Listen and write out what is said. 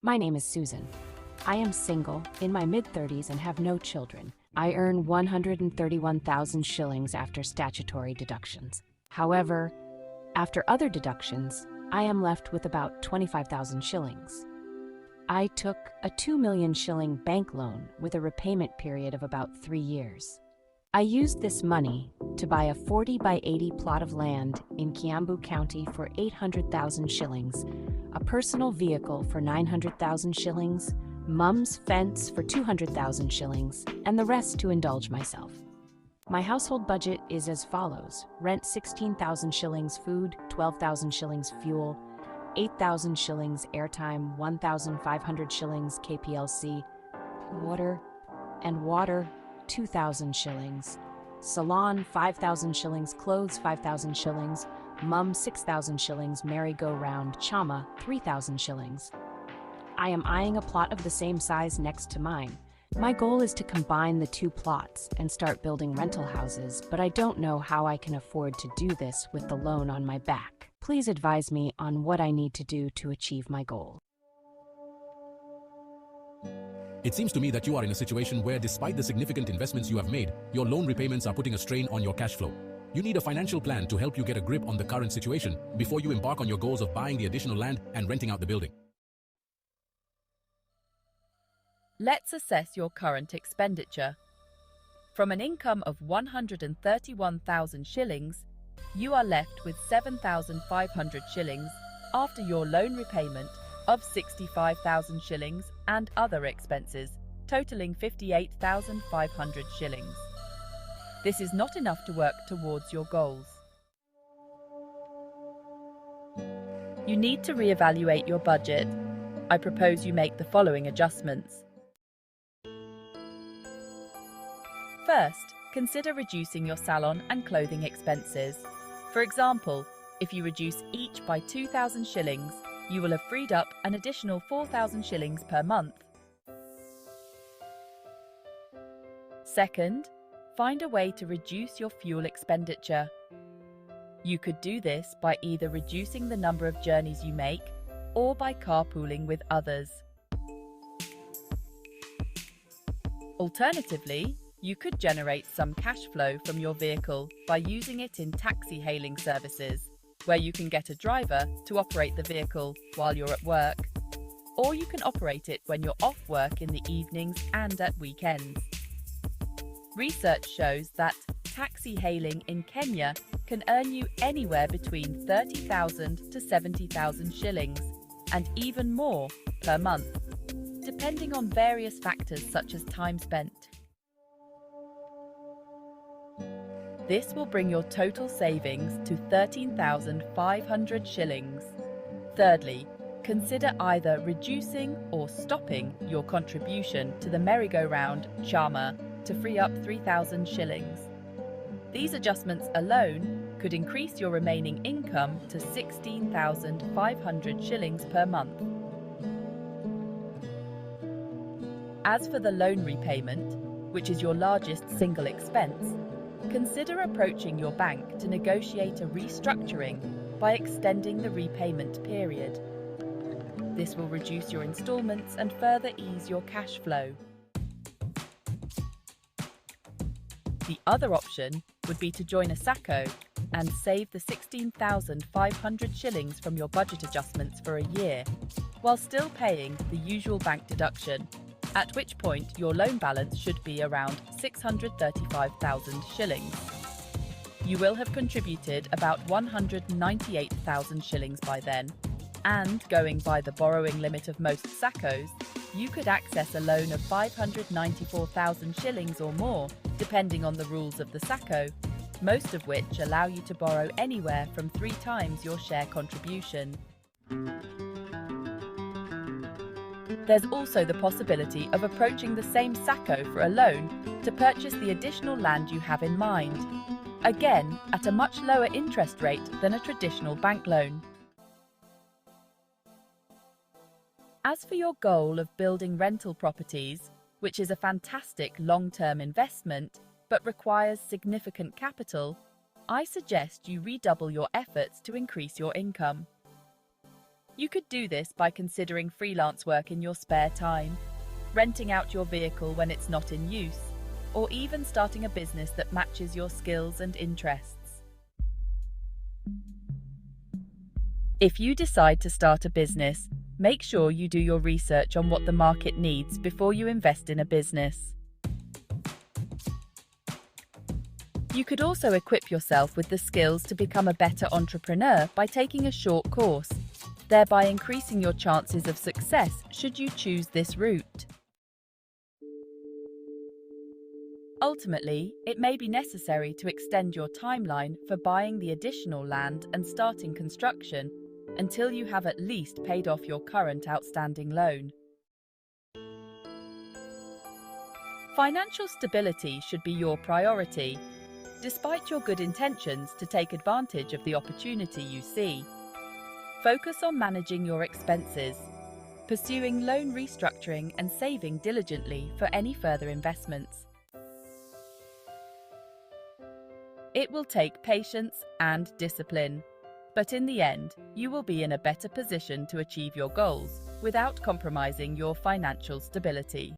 My name is Susan. I am single, in my mid-30s, and have no children. I earn 131,000 shillings after statutory deductions. However, after other deductions, I am left with about 25,000 shillings. I took a 2 million shilling bank loan with a repayment period of about 3 years. I used this money to buy a 40 by 80 plot of land in Kiambu County for 800,000 shillings, a personal vehicle for 900,000 shillings, Mum's fence for 200,000 shillings, and the rest to indulge myself. My household budget is as follows: rent 16,000 shillings, food 12,000 shillings, fuel 8,000 shillings, airtime 1,500 shillings, KPLC, water 2,000 shillings, salon 5,000 shillings, clothes 5,000 shillings, Mum 6,000 shillings, merry-go-round, chama 3,000 shillings. I am eyeing a plot of the same size next to mine. My goal is to combine the two plots and start building rental houses, but I don't know how I can afford to do this with the loan on my back. Please advise me on what I need to do to achieve my goal. It seems to me that you are in a situation where, despite the significant investments you have made, your loan repayments are putting a strain on your cash flow. You need a financial plan to help you get a grip on the current situation before you embark on your goals of buying the additional land and renting out the building. Let's assess your current expenditure. From an income of 131,000 shillings, you are left with 7,500 shillings after your loan repayment of 65,000 shillings and other expenses, totaling 58,500 shillings. This is not enough to work towards your goals. You need to reevaluate your budget. I propose you make the following adjustments. First, consider reducing your salon and clothing expenses. For example, if you reduce each by 2,000 shillings, you will have freed up an additional 4,000 shillings per month. Second, find a way to reduce your fuel expenditure. You could do this by either reducing the number of journeys you make or by carpooling with others. Alternatively, you could generate some cash flow from your vehicle by using it in taxi hailing services, where you can get a driver to operate the vehicle while you're at work, or you can operate it when you're off work in the evenings and at weekends. Research shows that taxi hailing in Kenya can earn you anywhere between 30,000 to 70,000 shillings, and even more per month, depending on various factors such as time spent. This will bring your total savings to 13,500 shillings. Thirdly, consider either reducing or stopping your contribution to the merry-go-round chama to free up 3,000 shillings. These adjustments alone could increase your remaining income to 16,500 shillings per month. As for the loan repayment, which is your largest single expense, consider approaching your bank to negotiate a restructuring by extending the repayment period. This will reduce your installments and further ease your cash flow. The other option would be to join a SACCO and save the 16,500 shillings from your budget adjustments for a year, while still paying the usual bank deduction, at which point your loan balance should be around 635,000 shillings. You will have contributed about 198,000 shillings by then, and going by the borrowing limit of most SACCOs, you could access a loan of 594,000 shillings or more, depending on the rules of the SACCO, most of which allow you to borrow anywhere from 3 times your share contribution. There's also the possibility of approaching the same SACCO for a loan to purchase the additional land you have in mind, again at a much lower interest rate than a traditional bank loan. As for your goal of building rental properties, which is a fantastic long-term investment but requires significant capital, I suggest you redouble your efforts to increase your income. You could do this by considering freelance work in your spare time, renting out your vehicle when it's not in use, or even starting a business that matches your skills and interests. If you decide to start a business, make sure you do your research on what the market needs before you invest in a business. You could also equip yourself with the skills to become a better entrepreneur by taking a short course, thereby increasing your chances of success should you choose this route. Ultimately, it may be necessary to extend your timeline for buying the additional land and starting construction until you have at least paid off your current outstanding loan. Financial stability should be your priority, despite your good intentions to take advantage of the opportunity you see. Focus on managing your expenses, pursuing loan restructuring and saving diligently for any further investments. It will take patience and discipline, but in the end, you will be in a better position to achieve your goals without compromising your financial stability.